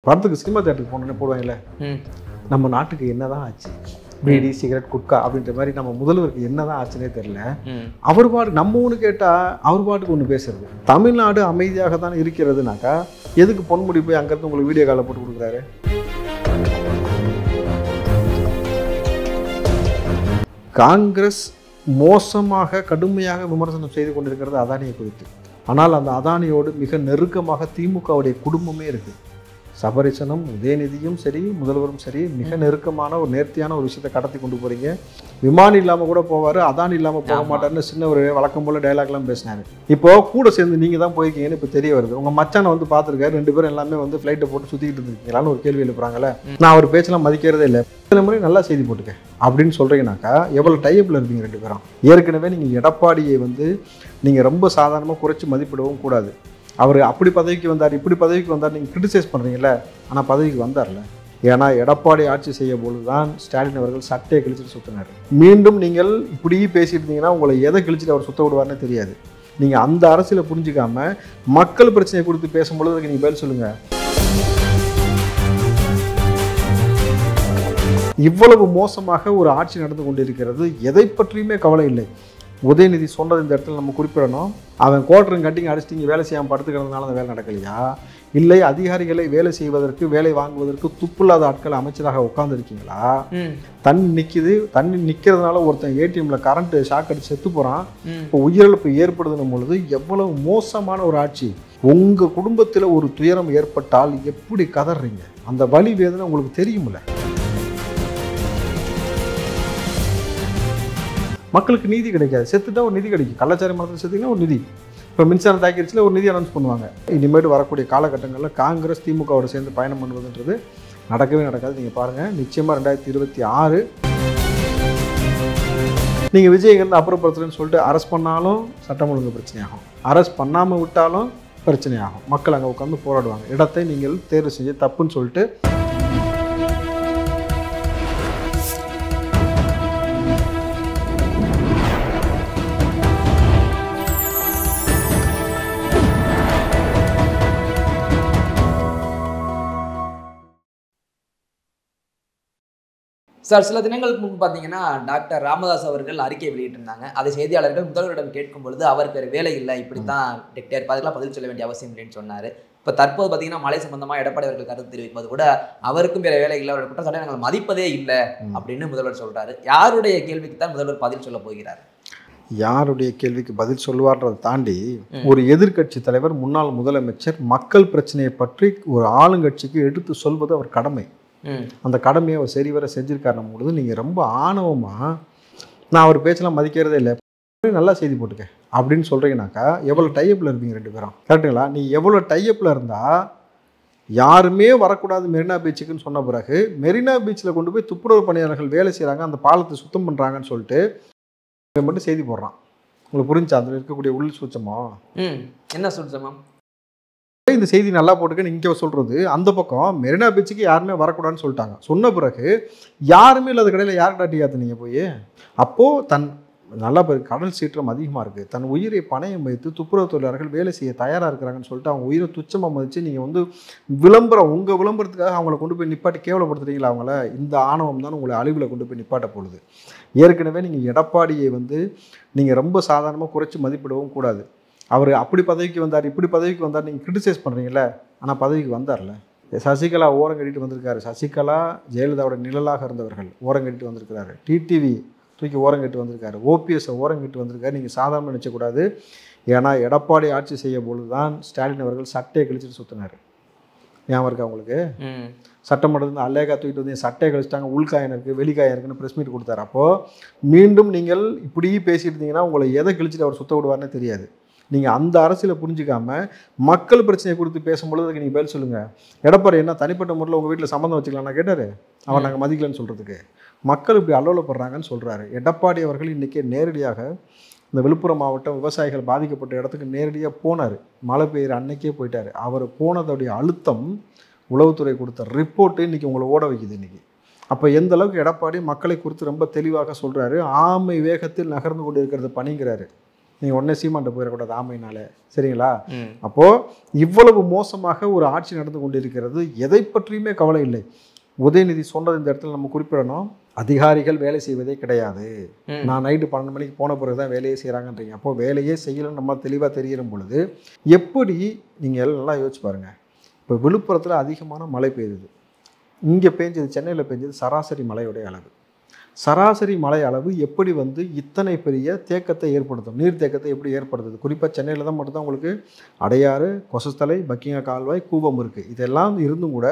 படத்துக்கு சினிமா தியேட்டருக்கு போனோன்னே போடுவாங்கல்ல, நம்ம நாட்டுக்கு என்னதான் ஆச்சு, பீடி சிகரெட் குட்கா அப்படின்ற மாதிரி நம்ம முதல்வருக்கு என்னதான் ஆச்சுன்னே தெரியல. அவர் பாட்டு நம்ம ஒன்று கேட்டால் அவர் பாட்டுக்கு ஒன்று பேசுறது. தமிழ்நாடு அமைதியாக தான் இருக்கிறதுனாக்கா எதுக்கு பொன்முடி போய் அங்கேருந்து உங்களுக்கு வீடியோ காலில் போட்டு கொடுக்குறாரு? காங்கிரஸ் மோசமாக கடுமையாக விமர்சனம் செய்து கொண்டிருக்கிறது அதானியை குறித்து. ஆனால் அந்த அதானியோடு மிக நெருக்கமாக திமுகவுடைய குடும்பமே இருக்குது. சபரிசனும் உதயநிதியும் சரி, முதல்வரும் சரி, மிக நெருக்கமான ஒரு நேர்த்தியான ஒரு விஷயத்தை கடத்தி கொண்டு போகிறீங்க. விமானி இல்லாமல் கூட போவார், அதானி இல்லாமல் போக மாட்டார்னு சின்ன ஒரு வழக்கம் போல் டைலாக்லாம் பேசினார். இப்போ கூட சேர்ந்து நீங்கள் தான் போயிருக்கீங்கன்னு இப்போ தெரிய வருது. உங்கள் மச்சானை வந்து பார்த்துருக்காரு, 2 பேரும் எல்லாமே வந்து ஃப்ளைட்டை போட்டு சுற்றிக்கிட்டு இருந்துருக்கீங்களான்னு ஒரு கேள்வி எழுப்புறாங்களே. நான் அவர் பேச்செல்லாம் மதிக்கிறதே இல்லை. சில முறை நல்லா செய்தி போட்டுக்க அப்படின்னு சொல்கிறீங்கனாக்கா எவ்வளோ டைப்பில் இருப்பீங்க 2 பேரும். ஏற்கனவே நீங்கள் எடப்பாடியை வந்து நீங்கள் ரொம்ப சாதாரணமாக குறைச்சி மதிப்பிடவும் கூடாது. அவர் அப்படி பதவிக்கு வந்தார், இப்படி பதவிக்கு வந்தார், நீங்கள் கிரிட்டிசைஸ் பண்ணுறீங்களே. ஆனால் பதவிக்கு வந்தார்ல. ஏன்னா எடப்பாடி ஆட்சி செய்ய பொழுது தான் ஸ்டாலின் அவர்கள் சட்டையை கிழிச்சிட்டு சுற்றினார். மீண்டும் நீங்கள் இப்படி பேசிட்டு இருந்தீங்கன்னா உங்களை எதை கிழிச்சிட்டு அவர் சுத்த விடுவார்னே தெரியாது. நீங்கள் அந்த அரசியலை புரிஞ்சிக்காம மக்கள் பிரச்சனையை குறித்து பேசும்பொழுது அதுக்கு நீங்கள் பதில் சொல்லுங்கள். இவ்வளவு மோசமாக ஒரு ஆட்சி நடந்து கொண்டிருக்கிறது, எதை பற்றியுமே கவலை இல்லை. உதயநிதி சொன்னது இந்த இடத்துல நம்ம குறிப்பிடணும். அவன் கோட்டரும் கட்டிங்க அடிச்சுட்டு இங்கே வேலை செய்யாமல் படுத்துக்கிறதுனால அந்த வேலை நடக்கலையா, இல்லை அதிகாரிகளை வேலை செய்வதற்கு வேலை வாங்குவதற்கு துப்புல்லாத ஆட்கள் அமைச்சராக உட்காந்துருக்கீங்களா? தண்ணி நிற்கிறதுனால ஒருத்தன் ஏடிஎம்ல கரண்ட் ஷாக் அடிச்சு செத்து போகிறான், இப்போ உயிரிழப்பு ஏற்படுதுன்னும் பொழுது எவ்வளவு மோசமான ஒரு ஆட்சி. உங்கள் குடும்பத்தில் ஒரு துயரம் ஏற்பட்டால் எப்படி கதறீங்க? அந்த வலி வேதனை உங்களுக்கு தெரியுமில்ல. மக்களுக்கு நீதி கிடைக்காது. செத்துட்டா ஒரு நிதி கிடைக்கும். கள்ளச்சாரி மரத்தில் செத்துக்கினா ஒரு நிதி. இப்போ மின்சாரம் தாக்கிடுச்சுல ஒரு நிதி அனௌன்ஸ் பண்ணுவாங்க. இனிமேட்டு வரக்கூடிய காலகட்டங்களில் காங்கிரஸ் திமுகவோட சேர்ந்து பயணம் பண்ணுவதுன்றது நடக்கவே நடக்காது. நீங்கள் பாருங்கள், நிச்சயமாக 2026 நீங்கள் விஜயகாந்த் அப்புறப்படுத்துறேன்னு சொல்லிட்டு அரெஸ்ட் பண்ணாலும் சட்டம் ஒழுங்கு பிரச்சனையாகும், அரெஸ்ட் பண்ணாமல் விட்டாலும் பிரச்சனையாகும். மக்கள் அங்கே உட்காந்து போராடுவாங்க. இடத்தை நீங்கள் தேர்வு செஞ்சு தப்புன்னு சொல்லிட்டு சார், சில தினங்களுக்கு முன்பு பார்த்தீங்கன்னா டாக்டர் ராமதாஸ் அவர்கள் அறிக்கை வெளியிட்டிருந்தாங்க. அதை செய்தியாளர்கள் முதல்வரிடம் கேட்கும் பொழுது அவருக்கு வேறு வேலை இல்லை, இப்படி தான் டெக்டேர் அதுக்கெல்லாம் பதில் சொல்ல வேண்டிய அவசியம் இல்லைன்னு சொன்னார். இப்போ தற்போது பார்த்தீங்கன்னா மழை சம்பந்தமாக எடப்பாடி அவர்கள் கருத்து தெரிவிப்பது கூட அவருக்கும் வேறு வேலை இல்லை, அவருடைய குற்றச்சாட்டை நாங்கள் மதிப்பதே இல்லை அப்படின்னு முதல்வர் சொல்கிறாரு. யாருடைய கேள்விக்கு தான் முதல்வர் பதில் சொல்ல போகிறார்? யாருடைய கேள்விக்கு பதில் சொல்லுவார்ன்றதை தாண்டி ஒரு எதிர்கட்சி தலைவர், முன்னாள் முதலமைச்சர் மக்கள் பிரச்சனையை பற்றி ஒரு ஆளுங்கட்சிக்கு எடுத்து சொல்வது அவர் கடமை. அந்த கடமையை அவர் சரிவர செஞ்சிருக்காருன்னும் பொழுது நீங்கள் ரொம்ப ஆணவமாக நான் அவர் பேச்செல்லாம் மதிக்கிறதே இல்லை, நல்லா செய்தி போட்டுக்க அப்படின்னு சொல்கிறீங்கனாக்கா எவ்வளோ டைப்பில் இருப்பீங்க 2 பேரும். கரெக்டுங்களா? நீ எவ்வளோ டைப்பில் இருந்தால் யாருமே வரக்கூடாது மெரினா பீச்சுக்குன்னு சொன்ன பிறகு மெரினா பீச்சில் கொண்டு போய் துப்புரவு பணியாளர்கள் வேலை செய்கிறாங்க, அந்த பாலத்தை சுத்தம் பண்ணுறாங்கன்னு சொல்லிட்டு மட்டும் செய்தி போடுறான். உங்களுக்கு புரிஞ்சா அதில் இருக்கக்கூடிய உள் சூட்சமா? என்ன சூட்சமம்? இந்த செய்தி நல்லா போட்டுக்கன்னு இங்கே சொல்கிறது, அந்த பக்கம் மெரினா பீச்சுக்கு யாருமே வரக்கூடாதுன்னு சொல்லிட்டாங்க. சொன்ன பிறகு யாருமே இல்லாத கடையில் யாருக்கிட்ட டீ ஆற்றுனீங்க போய்? அப்போது நல்லா கடல் சீற்றம் அதிகமாக இருக்குது, தன் உயிரை பணயம் வைத்து துப்புரவு தொழிலாளர்கள் வேலை செய்ய தயாராக இருக்கிறாங்கன்னு சொல்லிட்டு அவங்க உயிரை துச்சமாக மதித்து நீங்கள் வந்து உங்கள் விளம்பரத்துக்காக அவங்கள கொண்டு போய் நிப்பாட்டி கேவலப்படுத்துறீங்களா? அவங்கள இந்த ஆணவம் தான் உங்களை அழிவில் கொண்டு போய் நிப்பாட்ட போடுது. ஏற்கனவே நீங்கள் எடப்பாடியை வந்து நீங்கள் ரொம்ப சாதாரணமாக குறைச்சி மதிப்பிடவும் கூடாது. அவர் அப்படி பதவிக்கு வந்தார், இப்படி பதவிக்கு வந்தார், நீங்கள் கிரிட்டிசைஸ் பண்ணுறீங்களே. ஆனால் பதவிக்கு வந்தார்ல. சசிகலா ஓரம் கட்டிட்டு வந்திருக்காரு. சசிகலா ஜெயலலிதாவோட நிழலாக இருந்தவர்கள் ஓரம் கட்டிட்டு வந்திருக்கிறாரு. டிடிவி தூக்கி ஓரம் கட்டி வந்திருக்காரு. ஓபிஎஸ்ஸை ஓரம் கட்டி வந்திருக்காரு. நீங்கள் சாதாரண நினச்சக்கூடாது. ஏன்னா எடப்பாடி ஆட்சி செய்ய பொழுது தான் ஸ்டாலின் அவர்கள் சட்டையை கிழிச்சிட்டு சுற்றினார். ஞாபகம் இருக்கா உங்களுக்கு? சட்டமன்றத்தில் அல்லேகா தூக்கிட்டு வந்து சட்டையை கழிச்சிட்டாங்க, உள்காயம் இருக்குது வெளிக்காயம் இருக்குன்னு ப்ரெஸ் மீட் கொடுத்தாரு. அப்போது மீண்டும் நீங்கள் இப்படி பேசிட்டு இருந்தீங்கன்னா உங்களை எதை கிழிச்சிட்டு அவர் சுத்த விடுவார்னே தெரியாது. நீங்கள் அந்த அரசியலை புரிஞ்சிக்காம மக்கள் பிரச்சனையை குறித்து பேசும்பொழுது அதுக்கு நீங்கள் பதில் சொல்லுங்கள். எடப்பாடி என்ன தனிப்பட்ட முறையில் உங்கள் வீட்டில் சம்மந்தம் வச்சுக்கலாம்னா கேட்டார். அவன் நாங்கள் மதிக்கலன்னு சொல்கிறதுக்கு மக்கள் இப்படி அல்லோலப்படுறாங்கன்னு சொல்கிறாரு. எடப்பாடி அவர்கள் இன்றைக்கி நேரடியாக இந்த விழுப்புரம் மாவட்டம் விவசாயிகள் பாதிக்கப்பட்ட இடத்துக்கு நேரடியாக போனார். மழை பெய்கிற அன்னைக்கே போயிட்டார். அவர் போனதோடைய அழுத்தம் உளவுத்துறை கொடுத்த ரிப்போர்ட்டு இன்றைக்கி உங்களை ஓட வைக்குது. இன்றைக்கி அப்போ எந்த அளவுக்கு எடப்பாடி மக்களை குறித்து ரொம்ப தெளிவாக சொல்கிறாரு. ஆமை வேகத்தில் நகர்ந்து கொண்டு இருக்கிறது பணிங்கிறாரு. நீங்கள் உடனே சீமான்ட்ட போயிடக்கூடாது ஆமையினால, சரிங்களா? அப்போது இவ்வளவு மோசமாக ஒரு ஆட்சி நடந்து கொண்டிருக்கிறது, எதை பற்றியுமே கவலை இல்லை. உதயநிதி சொன்னது இந்த இடத்துல நம்ம குறிப்பிடணும், அதிகாரிகள் வேலை செய்வதே கிடையாது. நான் நைட்டு 12 மணிக்கு போன பிறகு தான் வேலையே செய்கிறாங்கன்றீங்க. அப்போது வேலையே செய்யலன்னு நம்ம தெளிவாக தெரிகிற பொழுது எப்படி நீங்கள் நல்லா யோசிச்சு பாருங்கள். இப்போ விழுப்புரத்தில் அதிகமான மழை பெய்யுது, இங்கே பெஞ்சது சென்னையில் பெஞ்சது சராசரி மழையுடைய அளவு. சராசரி மழை அளவு எப்படி வந்து இத்தனை பெரிய தேக்கத்தை ஏற்படுத்தும், நீர் தேக்கத்தை எப்படி ஏற்படுத்துது? குறிப்பாக சென்னையில் தான் மட்டும்தான் உங்களுக்கு அடையாறு, கொசஸ்தலை, பக்கிங்க கால்வாய், கூவம் இருக்குது. இதெல்லாம் இருந்தும் கூட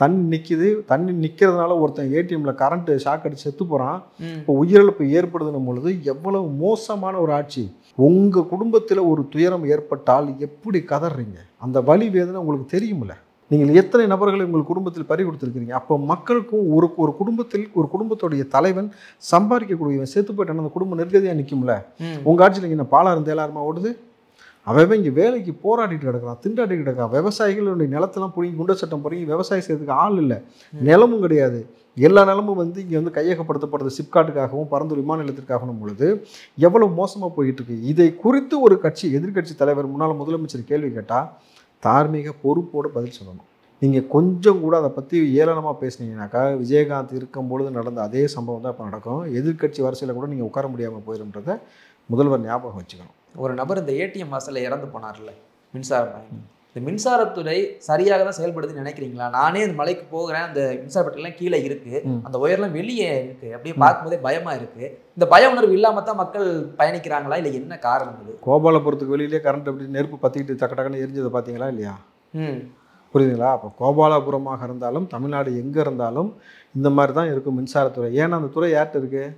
தண்ணி நிற்கிது. தண்ணி நிற்கிறதுனால ஒருத்தன் ஏடிஎம்மில் கரண்ட்டு ஷாக் அடிச்சு செத்து போகிறான். இப்போ உயிரிழப்பு ஏற்படுதுன்னும் பொழுது எவ்வளவு மோசமான ஒரு ஆட்சி. உங்கள் குடும்பத்தில் ஒரு துயரம் ஏற்பட்டால் எப்படி கதறீங்க? அந்த வலி வேதனை உங்களுக்கு தெரியுமில்ல. நீங்கள் எத்தனை நபர்களை உங்கள் குடும்பத்தில் பறி கொடுத்துருக்கிறீங்க. அப்போ மக்களுக்கும் ஒரு குடும்பத்தில் ஒரு குடும்பத்துடைய தலைவன் சம்பாதிக்கக்கூடியவன் செத்து போயிட்டான அந்த குடும்பம் நிர்கதியாக நிற்கும்ல. உங்கள் ஆட்சியில் இங்கே பாலாறு தேலாரமாக ஓடுது. அவன் இங்கே வேலைக்கு போராடிட்டு கிடக்கிறான், திண்டாடிட்டு கிடக்கான். விவசாயிகளுடைய நிலத்தெல்லாம் பிடிங்கி குண்ட சட்டம் பிடிங்கி விவசாயம் செய்யறதுக்கு ஆள் இல்லை, நிலமும் கிடையாது. எல்லா நிலமும் வந்து இங்கே வந்து கையகப்படுத்தப்படுறது சிப்காட்டுக்காகவும் பரந்தூர் விமான நிலையத்திற்காகவும் பொழுது எவ்வளவு மோசமாக போயிட்டு இருக்கு. இதை குறித்து ஒரு கட்சி எதிர்கட்சி தலைவர் முன்னாள் முதலமைச்சர் கேள்வி கேட்டால் தார்மீக பொறுப்போடு பதில் சொல்லணும். நீங்கள் கொஞ்சம் கூட அதை பற்றி ஏளனமாக பேசுனீங்கன்னாக்கா விஜயகாந்த் இருக்கும்பொழுது நடந்த அதே சம்பவம் தான் இப்போ நடக்கும். எதிர்கட்சி வரிசையில் கூட நீங்கள் உட்கார முடியாமல் போயிடும்ன்றதை முதல்வர் ஞாபகம் வச்சுக்கணும். ஒரு நபர் இந்த ஏடிஎம் வாசலில் இறந்து போனார்ல, மின்சாரம். இந்த மின்சாரத்துறை சரியாக தான் செயல்படுதுன்னு நினைக்கிறீங்களா? நானே இந்த மலைக்கு போகிறேன், அந்த மின்சார பெட்டிலாம் கீழே இருக்கு, அந்த ஒயர்லாம் வெளியே இருக்கு, அப்படியே பார்க்கும்போதே பயமா இருக்கு. இந்த பய உணர்வு இல்லாம தான் மக்கள் பயணிக்கிறாங்களா, இல்லை என்ன காரணம்? இது கோபாலபுரத்துக்கு வெளியிலே கரண்ட் அப்படி நெருப்பு பற்றிக்கிட்டு டக்கு டக்குன்னு எரிஞ்சதை பார்த்தீங்களா இல்லையா? புரியுதுங்களா? அப்போ கோபாலபுரமாக இருந்தாலும் தமிழ்நாடு எங்கே இருந்தாலும் இந்த மாதிரி தான் இருக்கும் மின்சாரத்துறை. ஏன்னா அந்த துறை யார்கிட்ட இருக்குது?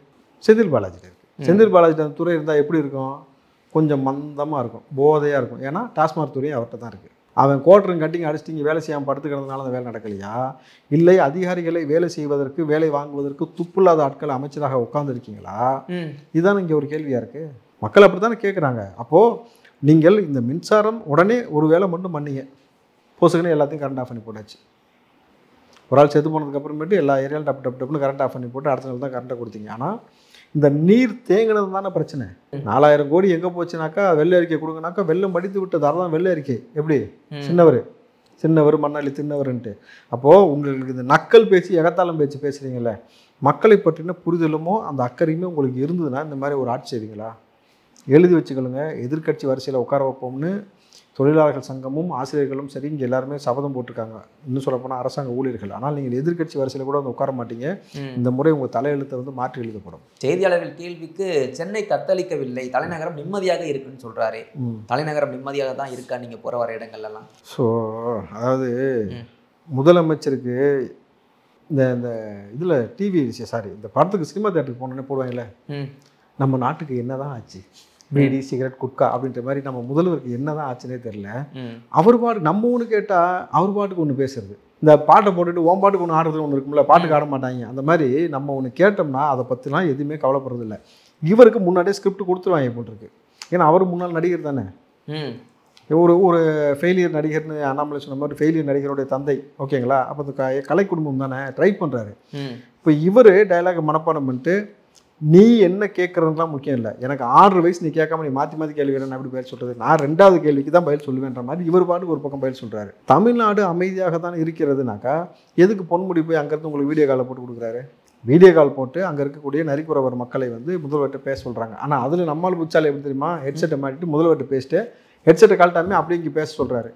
செந்தில் பாலாஜிட்ட இருக்குது. செந்தில் பாலாஜிட்ட அந்த துறை இருந்தால் எப்படி இருக்கும்? கொஞ்சம் மந்தமாக இருக்கும், போதையாக இருக்கும். ஏன்னா டாஸ்மாக் துறையும் அவர்கிட்ட தான் இருக்குது. அவன் கோட்டரும் கட்டிங் அடிச்சுட்டு இங்கே வேலை செய்யாமல் படுத்துக்கிறதுனால அந்த வேலை நடக்கலையா? இல்லை அதிகாரிகளை வேலை செய்வதற்கு வேலை வாங்குவதற்கு துப்புல்லாத ஆட்கள் அமைச்சராக உட்காந்துருக்கீங்களா? இதுதான் இங்கே ஒரு கேள்வியாக இருக்குது. மக்கள் அப்படி தானே கேட்குறாங்க. அப்போது நீங்கள் இந்த மின்சாரம் உடனே ஒரு வேலை மட்டும் பண்ணீங்க, போசுக்குன்னு எல்லாத்தையும் கரண்ட் ஆஃப் பண்ணி போட்டாச்சு. ஒரு ஆள் செத்து போனதுக்கப்புறமேட்டு எல்லா ஏரியாலும் டப்பு டப்பு டப்புன்னு கரண்ட் ஆஃப் பண்ணி போட்டு அடுத்த நாள் தான் கரண்ட்டை கொடுத்தீங்க. ஆனால் இந்த நீர் தேங்கினது தானே பிரச்சனை. 4000 கோடி எங்கே போச்சுனாக்கா வெள்ளை அறிக்கை கொடுங்கனாக்கா வெள்ளம் மடித்து விட்டது. அதுதான் வெள்ளை அறிக்கை. எப்படி சின்னவர் மண்ணாளி தின்னவர்ன்ட்டு. அப்போது உங்களுக்கு இந்த நக்கல் பேச்சு எகத்தாளம் பேச்சு பேசுகிறீங்களே, மக்களை பற்றின புரிதலுமோ அந்த அக்கறையுமே உங்களுக்கு இருந்ததுன்னா இந்த மாதிரி ஒரு ஆட்சி செய்வீங்களா? எழுதி வச்சுக்கலுங்க. எதிர்கட்சி வரிசையில் உட்கார வைப்போம்னு தொழிலாளர்கள் சங்கமும் ஆசிரியர்களும் சரி இங்கே எல்லாருமே சபதம் போட்டிருக்காங்க, இன்னும் சொல்லப்போனால் அரசாங்க ஊழியர்கள். ஆனால் நீங்கள் எதிர்கட்சி வரிசையில் கூட வந்து உட்கார மாட்டீங்க. இந்த முறை உங்கள் தலையெழுத்தை வந்து மாற்றி எழுதப்படும். செய்தியாளர்கள் கேள்விக்கு சென்னை தத்தளிக்கவில்லை, தலைநகரம் நிம்மதியாக இருக்குன்னு சொல்கிறாரு. தலைநகரம் நிம்மதியாக தான் இருக்கா நீங்கள் போகிற வர இடங்கள்லாம்? ஸோ அதாவது முதலமைச்சருக்கு இந்த இதில் இந்த படத்துக்கு சினிமா தேட்டருக்கு போனோன்னே போடுவாங்கல்ல, நம்ம நாட்டுக்கு என்ன தான் ஆச்சு, பீடி சிகரெட் குட்கா அப்படின்ற மாதிரி நம்ம முதல்வருக்கு என்ன தான் ஆச்சுன்னே தெரில. அவர் பாட்டு நம்ம ஒன்று கேட்டால் அவர் பாட்டுக்கு ஒன்று பேசுறது. இந்த பாட்டை போட்டுட்டு ஓம் பாட்டுக்கு ஒன்று ஆடுறது ஒன்று இருக்கும்ல, பாட்டுக்கு ஆட மாட்டாங்க. அந்த மாதிரி நம்ம ஒன்று கேட்டோம்னா அதை பற்றிலாம் எதுவுமே கவலைப்படுறது இல்லை. இவருக்கு முன்னாடியே ஸ்கிரிப்ட் கொடுத்துருவாங்க போட்டிருக்கு. ஏன்னா அவர் முன்னாள் நடிகர் தானே. ஒரு ஃபெயிலியர் நடிகர்னு அண்ணாமலை சொன்ன மாதிரி ஃபெயிலியர் நடிகருடைய தந்தை, ஓகேங்களா? அப்போ அந்த கலை குடும்பம் தானே ட்ரை பண்ணுறாரு. இப்போ இவர் டைலாக் மனப்பாடம் பண்ணிட்டு நீ என்ன கேட்குறதுலாம் முக்கியம் இல்லை, எனக்கு 6 வயசு நீ கேட்காம நீ மாற்றி மாற்றி கேள்வி வேணும் அப்படி பதில் சொல்கிறது, நான் 2வது கேள்விக்கு தான் பதில் சொல்லுவேன்ற மாதிரி இவர் பாட்டுக்கு ஒரு பக்கம் பதில் சொல்கிறாரு. தமிழ்நாடு அமைதியாக தான் இருக்கிறதுனாக்கா எதுக்கு பொன்முடி போய் அங்கேருந்து உங்களுக்கு வீடியோ காலில் போட்டு கொடுக்குறாரு? வீடியோ கால் போட்டு அங்கே இருக்கக்கூடிய நரிக்குறவர் மக்களை வந்து முதல்வர்கிட்ட பேச சொல்கிறாங்க. ஆனால் அதில் நம்மால் புச்சாலை எப்படி தெரியுமா, ஹெட்செட்டை மாட்டிட்டு முதல்வர்கிட்ட பேசிட்டு ஹெட்செட்டை கழட்டாமே அப்படியே இங்கே பேச சொல்கிறாரு.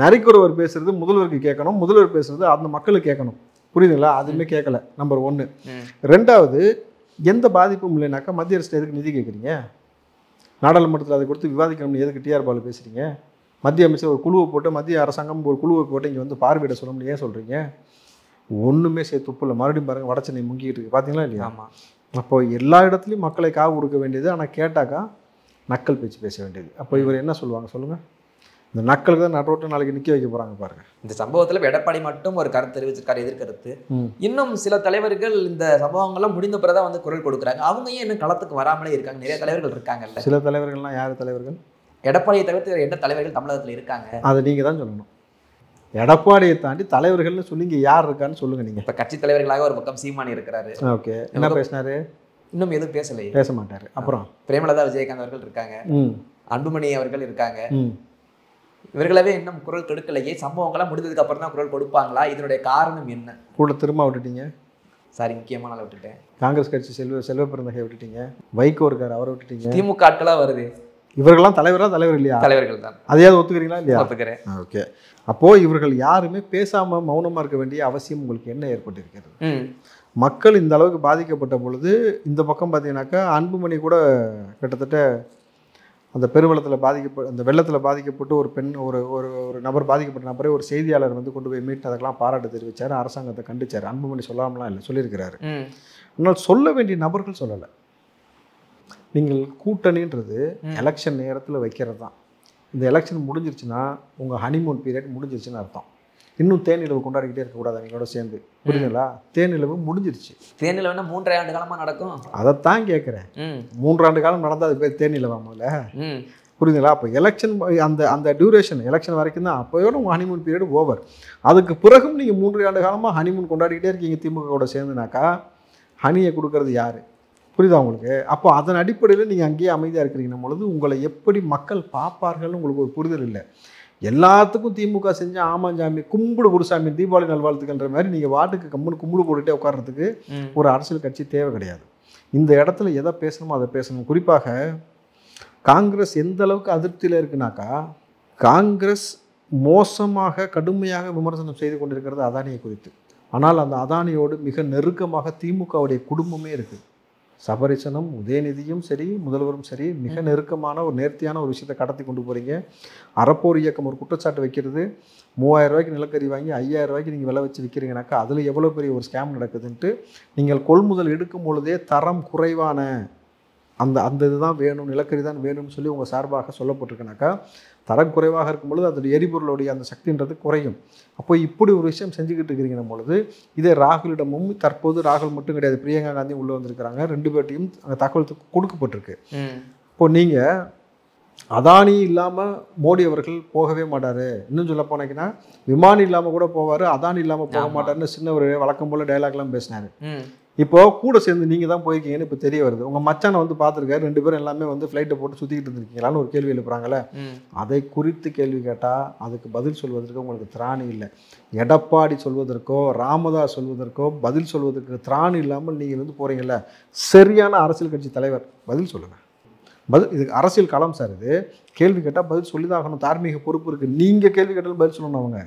நரிக்குறவர் பேசுறது முதல்வருக்கு கேட்கணும், முதல்வர் பேசுறது அந்த மக்களுக்கு கேட்கணும். புரியுதுங்களா? அதுவுமே கேட்கல. நம்பர் 1. 2வது, எந்த பாதிப்பும் இல்லைனாக்கா மத்திய அரசு எதுக்கு நிதி கேட்குறீங்க? நாடாளுமன்றத்தில் அதை கொடுத்து விவாதிக்கணும்னு எதுக்கு டிஆர் பாலு பேசுகிறீங்க? மத்திய அமைச்சர் ஒரு குழுவை போட்டு, மத்திய அரசாங்கம் ஒரு குழுவை போட்டு இங்கே வந்து பார்வையிட சொல்லணும்னு ஏன் சொல்கிறீங்க? ஒன்றுமே துப்பு இல்லை. மறுபடியும் பாருங்கள், வடச்சென்னை முங்கிட்டு இருக்குது, பார்த்தீங்களா இல்லையா? ஆமாம். அப்போ எல்லா இடத்துலையும் மக்களை காவு கொடுக்க வேண்டியது, ஆனால் கேட்டாக்கா நக்கல் பேச்சு பேச வேண்டியது. அப்போ இவர் என்ன சொல்லுவாங்க சொல்லுங்கள்? இந்த நக்கலுக்கு தான் நடுரோட்டு நாளைக்கு நிற்க வைக்க போகிறாங்க பாருங்க. இந்த சம்பவத்தில் எடப்பாடி மட்டும் ஒரு கருத்து தெரிவிச்சிருக்காரு, எதிர்கருத்து. இன்னும் சில தலைவர்கள் இந்த சம்பவங்கள்லாம் முடிந்த பிறதான் வந்து குரல் கொடுக்குறாங்க. அவங்க ஏன் இன்னும் களத்துக்கு வராமலே இருக்காங்க? நிறைய தலைவர்கள் இருக்காங்கல்ல. சில தலைவர்கள்லாம் யார் தலைவர்கள்? எடப்பாடியை தவிர்த்து என்ன தலைவர்கள் தமிழகத்தில் இருக்காங்க? அதை நீங்கள் தான் சொல்லணும். எடப்பாடியை தாண்டி தலைவர்கள்னு சொல்லி இங்கே யார் இருக்கான்னு சொல்லுங்கள் நீங்கள். இப்போ கட்சி தலைவர்களாக ஒரு பக்கம் சீமான் இருக்கிறாரு. ஓகே, என்ன பேசினாரு? இன்னும் எதுவும் பேசலையே, பேச மாட்டார். அப்புறம் பிரேமலதா விஜயகாந்த் அவர்கள் இருக்காங்க, அன்புமணி அவர்கள் இருக்காங்க, இவர்களவே இன்னும் குரல் கொடுக்கலையே. சம்பவங்கள்லாம் முடிந்ததுக்கு அப்புறம் தான் குரல் கொடுப்பாங்களா? இதனுடைய காரணம் என்ன? கூட திரும்ப விட்டுட்டீங்க சாரி, முக்கியமான ஆளை விட்டுட்டேன். காங்கிரஸ் கட்சி செல்வ பெருந்தகையை விட்டுட்டீங்க, வைகோ இருக்கார் அவரை விட்டுட்டீங்க. திமுக ஆட்களா வருது. இவர்கள்லாம் தலைவர் இல்லையா? தலைவர்கள் தான். அதையாவது ஒத்துக்கிறீங்களா இல்லையா? ஒத்துக்கிறேன். ஓகே. அப்போ இவர்கள் யாருமே பேசாம மௌனமா இருக்க வேண்டிய அவசியம் உங்களுக்கு என்ன ஏற்பட்டிருக்கிறது? மக்கள் இந்த அளவுக்கு பாதிக்கப்பட்ட பொழுது இந்த பக்கம் பார்த்தீங்கன்னாக்கா அன்புமணி கூட கிட்டத்தட்ட அந்த பெருவெள்ளத்தில் அந்த வெள்ளத்தில் பாதிக்கப்பட்டு ஒரு பெண் ஒரு ஒரு ஒரு நபர் பாதிக்கப்பட்ட நபரை ஒரு செய்தியாளர் வந்து கொண்டு போய் மீட்டு அதுக்கெல்லாம் பாராட்டு தெரிவித்தார், அரசாங்கத்தை கண்டிச்சார். அன்புமணி சொல்லாமலாம் இல்லை, சொல்லியிருக்கிறாரு. ஆனால் சொல்ல வேண்டிய நபர்கள் சொல்லலை. நீங்கள் கூட்டணின்றது எலெக்ஷன் நேரத்தில் வைக்கிறது தான். இந்த எலெக்ஷன் முடிஞ்சிருச்சுன்னா உங்கள் ஹனிமூன் பீரியட் முடிஞ்சிருச்சுன்னு அர்த்தம். இன்னும் தேனிலவு கொண்டாடிக்கிட்டே இருக்கக்கூடாது அவங்களோட சேர்ந்து, புரியுதுங்களா? தேனிலவு முடிஞ்சிருச்சு. தேனிலவுனா 3 ஆண்டு காலமாக நடக்கும். அதைத்தான் கேட்குறேன். 3 ஆண்டு காலம் நடந்தால் அது பேர் தேனிலவா முதல்ல? புரியுதுங்களா? அப்போ எலெக்ஷன் அந்த அந்த டியூரேஷன் எலெக்ஷன் வரைக்கும் தான். அப்போயோட உங்கள் ஹனிமூன் பீரியட் ஓவர். அதுக்கு பிறகும் நீங்கள் 3 ஆண்டு காலமாக ஹனிமூன் கொண்டாடிக்கிட்டே இருக்கீங்க திமுகவோட சேர்ந்துனாக்கா ஹனியை கொடுக்கறது யார்? புரியுதா உங்களுக்கு? அப்போ அதன் அடிப்படையில் நீங்கள் அங்கேயே அமைதியாக இருக்கிறீங்க பொழுது உங்களை எப்படி மக்கள் பார்ப்பார்கள் உங்களுக்கு ஒரு புரிதல் இல்லை. எல்லாத்துக்கும் திமுக செஞ்ச ஆமாஞ்சாமி கும்பிடு குருசாமி தீபாவளி நல்வாழ்த்துக்கின்ற மாதிரி நீங்கள் வாட்டுக்கு கம்முன்னு கும்பிடு போட்டுகிட்டே உட்கார்றதுக்கு ஒரு அரசியல் கட்சி தேவை கிடையாது. இந்த இடத்துல எதை பேசணுமோ அதை பேசணும். குறிப்பாக காங்கிரஸ் எந்த அளவுக்கு அதிருப்தியில் இருக்குனாக்கா, காங்கிரஸ் மோசமாக கடுமையாக விமர்சனம் செய்து கொண்டிருக்கிறது அதானியை குறித்து. ஆனால் அந்த அதானியோடு மிக நெருக்கமாக திமுகவுடைய குடும்பமே இருக்குது. சபரிசனும் உதயநிதியும் சரி முதல்வரும் சரி மிக நெருக்கமான ஒரு நேர்த்தியான ஒரு விஷயத்தை கடத்தி கொண்டு போகிறீங்க. அறப்போர் இயக்கம் ஒரு குற்றச்சாட்டு வைக்கிறது, 3000 ரூபாய்க்கு நிலக்கரி வாங்கி 5000 ரூபாய்க்கு நீங்கள் விலை வச்சு விற்கிறீங்கனாக்கா அதில் எவ்வளோ பெரிய ஒரு ஸ்கேம் நடக்குதுன்ட்டு நீங்கள் கொள்முதல் எடுக்கும் பொழுதே தரம் குறைவான அந்த இதுதான் வேணும், நிலக்கரி தான் வேணும்னு சொல்லி உங்கள் சார்பாக சொல்லப்பட்டிருக்குனாக்கா தரம் குறைவாக இருக்கும் பொழுது அதோடைய எரிபொருளுடைய அந்த சக்தின்றது குறையும். அப்போ இப்படி ஒரு விஷயம் செஞ்சுக்கிட்டு இருக்கிறீங்க பொழுது இதே ராகுலிடமும் தற்போது ராகுல் மட்டும் கிடையாது, பிரியங்கா காந்தி உள்ளே வந்திருக்கிறாங்க. 2 பேர்ட்டையும் அங்கே தகவல் கொடுக்கப்பட்டிருக்கு. இப்போ நீங்கள் அதானி இல்லாமல் மோடி அவர்கள் போகவே மாட்டார், இன்னும் சொல்ல போனீங்கன்னா விமானி இல்லாமல் கூட போவார், அதானி இல்லாமல் போக மாட்டார்னு சின்ன ஒரு வழக்கம் போல் டைலாக்லாம் பேசினார். இப்போ கூட சேர்ந்து நீங்கள் தான் போயிருக்கீங்கன்னு இப்போ தெரிய வருது. உங்கள் மச்சானை வந்து பார்த்துருக்காரு, 2 பேரும் எல்லாமே வந்து ஃப்ளைட்டை போட்டு சுற்றிக்கிட்டு இருந்திருக்கீங்களான்னு ஒரு கேள்வி எழுப்புறாங்களே, அதை குறித்து கேள்வி கேட்டால் அதுக்கு பதில் சொல்வதற்கு உங்களுக்கு திராணி இல்லை. எடப்பாடி சொல்வதற்கோ ராமதாஸ் சொல்வதற்கோ பதில் சொல்வதற்கு திராணி இல்லாமல் நீங்கள் வந்து போகிறீங்கல்ல, சரியான அரசியல் கட்சி தலைவர் பதில் சொல்லுங்கள். இதுக்கு அரசியல் களம் சார். இது கேள்வி கேட்டால் பதில் சொல்லி தான் ஆகணும், தார்மீக பொறுப்பு இருக்குது. நீங்கள் கேள்வி கேட்டாலும் பதில் சொல்லணும். அவங்க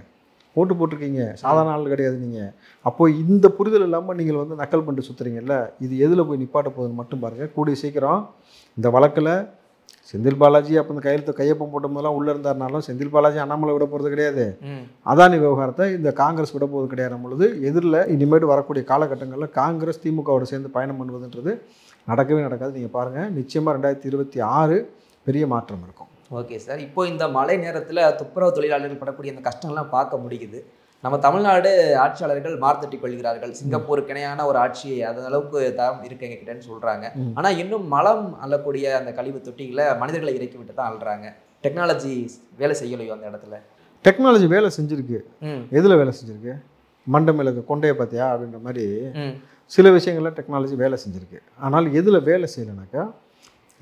ஓட்டு போட்டிருக்கீங்க, சாதாரண ஆள் கிடையாது நீங்கள். அப்போது இந்த புரிதல் இல்லாமல் நீங்கள் வந்து நக்கல் பண்ணிட்டு சுற்றுறீங்கல்ல, இது எதில் போய் நிப்பாட்ட போகுதுன்னு மட்டும் பாருங்கள். கூடிய சீக்கிரம் இந்த வழக்கில் செந்தில் பாலாஜி அப்போ இந்த கையொப்பம் போட்ட போதெல்லாம் உள்ளே இருந்தாருனாலும் செந்தில் பாலாஜி அண்ணாமலை விட போகிறது கிடையாது, அதானி விவகாரத்தை இந்த காங்கிரஸ் விட போகிறது கிடையாது பொழுது எதிரில் இனிமேட்டு வரக்கூடிய காலகட்டங்களில் காங்கிரஸ் திமுகவோட சேர்ந்து பயணம் பண்ணுவதுன்றது நடக்கவே நடக்காது. நீங்கள் பாருங்கள், நிச்சயமாக 2026 பெரிய மாற்றம் இருக்கும். Okay sir. இப்போ இந்த மழை நேரத்தில் துப்புரவு தொழிலாளர்கள் படக்கூடிய அந்த கஷ்டங்கள்லாம் பார்க்க முடியுது. நம்ம தமிழ்நாடு ஆட்சியாளர்கள் மார்த்தட்டி கொள்கிறார்கள். சிங்கப்பூருக்கு இணையான ஒரு ஆட்சி அந்த அளவுக்கு தரம் இருக்கு எங்ககிட்டன்னு சொல்கிறாங்க. ஆனால் இன்னும் மலம் அள்ளக்கூடிய அந்த கழிவு தொட்டிகளை மனிதர்களை இறக்கி விட்டு தான் அள்ளுறாங்க. டெக்னாலஜி வேலை செய்யலையோ அந்த இடத்துல? டெக்னாலஜி வேலை செஞ்சுருக்கு. எதில் வேலை செஞ்சுருக்கு? மண்டை மேலே கொண்டையை பார்த்தியா அப்படின்ற மாதிரி சில விஷயங்கள்ல டெக்னாலஜி வேலை செஞ்சுருக்கு. ஆனால் எதில் வேலை செய்யலைனாக்கா,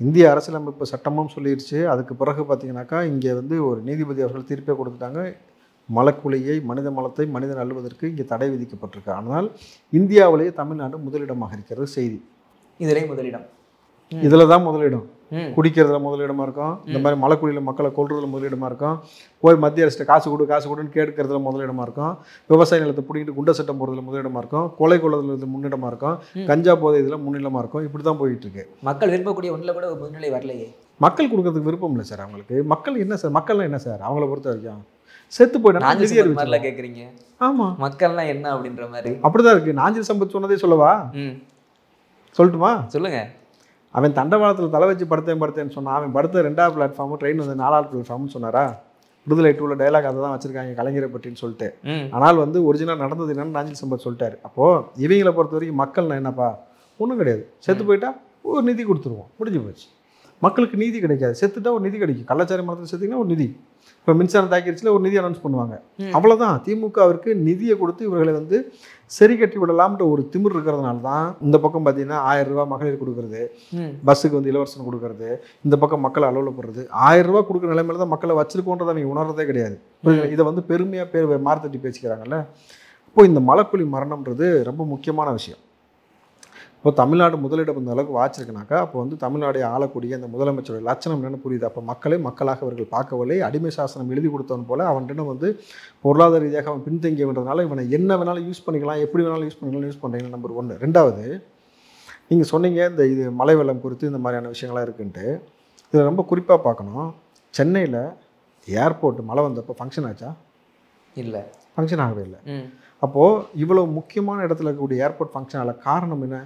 இந்திய அரசியலமைப்பு சட்டமும் சொல்லிடுச்சு. அதுக்கு பிறகு பார்த்தீங்கன்னாக்கா இங்கே வந்து ஒரு நீதிபதி அவர்கள் தீர்ப்பே கொடுத்துட்டாங்க, மலக்குழியை மனித மலத்தை மனிதன் அள்ளுவதற்கு இங்கே தடை விதிக்கப்பட்டிருக்கு. ஆனால் இந்தியாவிலேயே தமிழ்நாடு முதலிடமாக இருக்கிறது செய்தி. இதிலே முதலிடம், இதில் தான் முதலிடம். குடிக்கிறதுல முதலிடமாக இருக்கும், இந்த மாதிரி மலைக்குழியில் மக்களை கொள்றதுல முதலிடமாக இருக்கும், போய் மத்திய அரசு காசு கொடுன்னு கேட்கறதுல முதலிடமாக இருக்கும், விவசாய நிலத்தை பிடிக்கிட்டு குண்டை சட்டம் போடுறதுல முதலிடமாக இருக்கும், கொலை கொள்றதுல முன்னிடமாக இருக்கும், கஞ்சா போதை இதில் முன்னிலமாக இருக்கும். இப்படி தான் போயிட்டு இருக்கு. மக்கள் விரும்பக்கூடிய ஒன்றில் கூட முன்னிலை வரலையே. மக்கள் கொடுக்கறதுக்கு விருப்பம் இல்லை சார் அவங்களுக்கு. மக்கள் என்ன சார், மக்கள்லாம் என்ன சார் அவங்கள பொறுத்த வரைக்கும் செத்து போயிட்டா கேட்குறீங்க. ஆமாம், மக்கள்லாம் என்ன அப்படின்ற மாதிரி அப்படிதான் இருக்கு. நாஞ்சில் சம்பத் சொன்னதே சொல்லவா? சொல்லட்டுமா? சொல்லுங்க. அவன் தண்டவாளத்தில் தலை வச்சு படுத்தேன்னு சொன்னான். அவன் படுத்த 2வது பிளாட்ஃபார்மு, ட்ரெயின் வந்து 4வது பிளாட்ஃபார்ம்னு சொன்னாரா? விடுதலை 2ல டைலாக் அதை தான் வச்சிருக்காங்க, கலைஞரை பற்றின்னு சொல்லிட்டு. ஆனால் வந்து ஒரிஜினல் நடந்தது என்னன்னு நாஞ்சில் சம்பத் சொல்லிட்டாரு. அப்போது இவங்களை பொறுத்த வரைக்கும் மக்கள் என்னப்பா, ஒன்றும் கிடையாது. செத்து போயிட்டா ஒரு நிதி கொடுத்துருவோம், முடிஞ்சு போச்சு. மக்களுக்கு நீதி கிடைக்காது. செத்துட்டா ஒரு நிதி கிடைக்கும். கள்ளச்சாரி மரத்தில் செத்துக்கினா ஒரு நிதி, இப்போ மின்சாரம் தாக்கிடுச்சுல ஒரு நிதி அனௌன்ஸ் பண்ணுவாங்க, அவ்வளோதான். திமுகவிற்கு நிதியை கொடுத்து இவர்களை வந்து சரி கட்டி விடலாம்ன்ற ஒரு திமிர் இருக்கிறதுனால தான் இந்த பக்கம் பார்த்தீங்கன்னா 1000 ரூபா மகளிர் கொடுக்குறது, பஸ்ஸுக்கு வந்து இலவசம் கொடுக்குறது, இந்த பக்கம் மக்களை அலுவலப்படுறது. 1000 ரூபா கொடுக்குற நிலைமையில தான் மக்களை வச்சிருக்கோன்றதை நீங்கள் உணர்றதே கிடையாது. இதை வந்து பெருமையாக மார்த்தட்டி பேசிக்கிறாங்கல்ல. இப்போ இந்த மலக்குழி மரணம்ன்றது ரொம்ப முக்கியமான விஷயம். இப்போ தமிழ்நாடு முதலிடம் இந்த அளவுக்கு வாச்சிருக்குனாக்கா அப்போ வந்து தமிழ்நாடை ஆளக்கூடிய அந்த முதலமைச்சருடைய லட்சணம் என்னென்னு புரியுது. அப்போ மக்களை மக்களாக அவர்கள் பார்க்கவில்லை. அடிமை சாசனம் எழுதி கொடுத்தவன் போல அவன்கிட்ட வந்து பொருளாதார ரீதியாக அவன் பின்தங்கியன்றதுனால இவனை என்ன வேணாலும் யூஸ் பண்ணிக்கலாம், எப்படி வேணாலும் யூஸ் பண்ணிக்கலாம், யூஸ் பண்ணுறீங்க. நம்பர் 1. 2வது, நீங்கள் சொன்னீங்க இந்த இது மழை வெள்ளம் குறித்து இந்த மாதிரியான விஷயங்கள்லாம் இருக்குன்ட்டு. இதில் ரொம்ப குறிப்பாக பார்க்கணும், சென்னையில் ஏர்போர்ட் மழை வந்தப்போ ஃபங்க்ஷன் ஆச்சா? இல்லை, ஃபங்க்ஷன் ஆகவே இல்லை. அப்போது இவ்வளோ முக்கியமான இடத்துல இருக்கக்கூடிய ஏர்போர்ட் ஃபங்க்ஷன் ஆகல. காரணம் என்ன?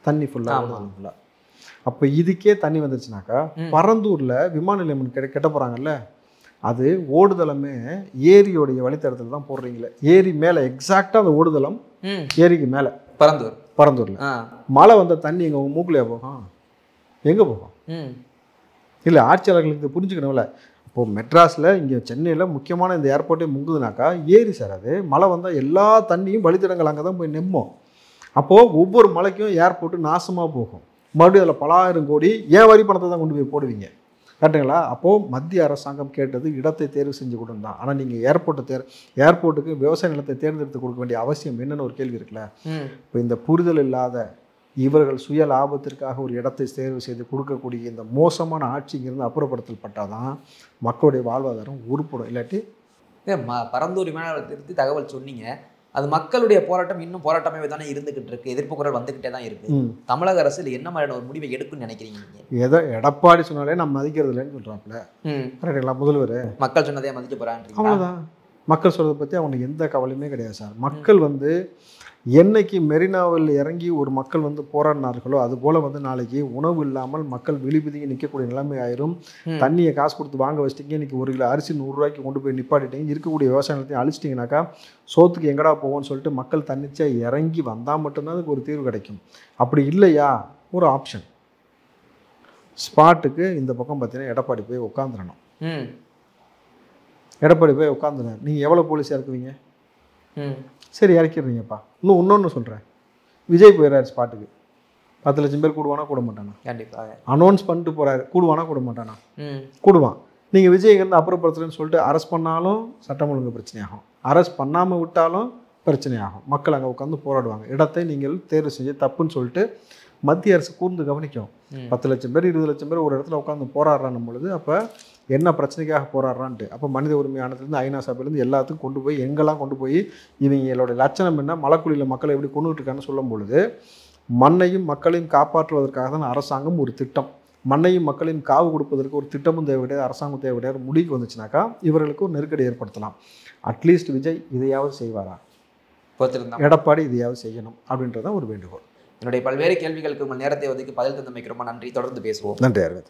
தண்ணி ஃபுல்லாக. அப்போ இதுக்கே தண்ணி வந்துருச்சுனாக்கா பரந்தூரில் விமான நிலையம் கெட்ட போகிறாங்கல்ல, அது ஓடுதளமே ஏரியோடைய வழித்தடத்தில் தான் போடுறீங்களே. ஏரி மேலே எக்ஸாக்டாக அந்த ஓடுதளம் ஏரிக்கு மேலே பரந்தூரில் மழை வந்த தண்ணி எங்கள் உங்கள் மூக்கிலையா போகும்? எங்கே போகும்? இல்லை, ஆட்சியாளர்களுக்கு இது புரிஞ்சுக்கணும்ல. இப்போது மெட்ராஸில் இங்கே சென்னையில் முக்கியமான இந்த ஏர்போர்ட்டே முங்குதுனாக்கா ஏரி சார், அது மழை வந்தால் எல்லா தண்ணியும் வழித்தடங்கள் அங்கே தான் போய் நெம்மோம். அப்போது ஒவ்வொரு மலைக்கும் ஏர்போர்ட்டு நாசமாக போகும். மறுபடியும் அதில் பல ஆயிரம் கோடி ஏன் வரி பணத்தை தான் கொண்டு போய் போடுவீங்க, கரெக்டுங்களா? அப்போது மத்திய அரசாங்கம் கேட்டது இடத்தை தேர்வு செஞ்சு கொடுன்னு தான். ஆனால் நீங்கள் ஏர்போர்ட்டுக்கு விவசாய நிலத்தை தேர்ந்தெடுத்து கொடுக்க வேண்டிய அவசியம் என்னென்னு ஒரு கேள்வி இருக்குல்ல. இப்போ இந்த புரிதல் இல்லாத இவர்கள் சுய லாபத்திற்காக ஒரு இடத்தை தேர்வு செய்து கொடுக்கக்கூடிய இந்த மோசமான ஆட்சிங்கிறது அப்புறப்படுத்தல் பட்டால் தான் மக்களுடைய வாழ்வாதாரம் உருப்படும். இல்லாட்டி பரந்தூர் விமான நிலையத்தை தகவல் சொன்னீங்க, அது மக்களுடைய போராட்டம் இன்னும் போராட்டமே தானே இருந்துகிட்டு இருக்கு, எதிர்ப்பு குரல் வந்துகிட்டே தான் இருக்கு. தமிழக அரசு என்ன மாதிரியான ஒரு முடிவை எடுக்குன்னு நினைக்கிறீங்க? ஏதோ எடப்பாடி சொன்னாலே நம்ம மதிக்கிறது இல்லைன்னு சொல்றாப்புல, கரெக்டுங்களா? முதல்வர் மக்கள் சொன்னதே மதிக்க போறாங்க, அவ்வளோதான். மக்கள் சொல்றதை பற்றி அவனுக்கு எந்த கவலையுமே கிடையாது சார். மக்கள் வந்து என்னைக்கு மெரினாவில் இறங்கி ஒரு மக்கள் வந்து போராடினார்களோ அதுபோல் வந்து நாளைக்கு உணவு இல்லாமல் மக்கள் விழிபிதிங்கி நிற்கக்கூடிய நிலைமை ஆயிரும். தண்ணியை காசு கொடுத்து வாங்க வச்சிட்டிங்க, இன்றைக்கி 1 கிலோ அரிசி 100 ரூபாய்க்கு கொண்டு போய் நிப்பாட்டிட்டீங்க, இருக்கக்கூடிய விவசாய நிலத்தையும் அழிச்சிட்டிங்கனாக்கா சோத்துக்கு எங்கடா போவோம்னு சொல்லிட்டு மக்கள் தன்னிச்சையாக இறங்கி வந்தால் மட்டும்தான் அதுக்கு ஒரு தீர்வு கிடைக்கும். அப்படி இல்லையா, ஒரு ஆப்ஷன் ஸ்பாட்டுக்கு இந்த பக்கம் பார்த்தீங்கன்னா எடப்பாடி போய் உட்காந்துடணும். எடப்பாடி போய் உட்காந்துறாரு. நீங்கள் எவ்வளோ போலீஸ் இறக்குவீங்க? சரி, இறக்கிடுறீங்கப்பா. இன்னொன்று சொல்கிறேன், விஜய் போயிடுறாரு ஸ்பாட்டுக்கு, 10 லட்சம் பேர் கூடுவானா கூட மாட்டானா? கண்டிப்பாக அனௌன்ஸ் பண்ணிட்டு போகிறாரு, கூடுவானா கூட மாட்டானா? கூடுவான். நீங்கள் விஜய்க்கு அப்புறப்படுத்துறேன்னு சொல்லிட்டு அரெஸ்ட் பண்ணாலும் சட்டம் ஒழுங்கு பிரச்சனையாகும், அரெஸ்ட் பண்ணாமல் விட்டாலும் பிரச்சனையாகும். மக்கள் அங்கே உட்காந்து போராடுவாங்க. இடத்தை நீங்கள் தேர்வு செஞ்சு தப்புன்னு சொல்லிட்டு மத்திய அரசு கூர்ந்து கவனிக்கும். 10 லட்சம் பேர் 20 லட்சம் பேர் ஒரு இடத்துல உட்காந்து போராடுறான் பொழுது அப்போ என்ன பிரச்சனைக்காக போராடுறான்ட்டு அப்போ மனித உரிமை ஆணையத்துலேருந்து ஐநா சபையிலேருந்து எல்லாத்துக்கும் கொண்டு போய் எங்கெல்லாம் கொண்டு போய் இவங்களோட லட்சணம் என்ன, மலைக்குழியில் மக்களை எப்படி கொண்டுகிட்டு இருக்கான்னு சொல்லும் பொழுது மண்ணையும் மக்களையும் காப்பாற்றுவதற்காக தான் அரசாங்கம் ஒரு திட்டம், மண்ணையும் மக்களையும் காவு கொடுப்பதற்கு ஒரு திட்டமும் தேவை கிடையாது, அரசாங்கம் தேவை கிடையாது. முடிவுக்கு வந்துச்சுனாக்கா இவர்களுக்கு ஒரு நெருக்கடி ஏற்படுத்தலாம். அட்லீஸ்ட் விஜய் இதையாவது செய்வாரா, எடப்பாடி இதையாவது செய்யணும் அப்படின்றதான் ஒரு வேண்டுகோள். என்னுடைய பல்வேறு கேள்விகளுக்கு உங்கள் நேரத்தை ஒதுக்கி பதில் தந்தமைக்கு ரொம்ப நன்றி. தொடர்ந்து பேசுவோம். நன்றி அரவிந்த்.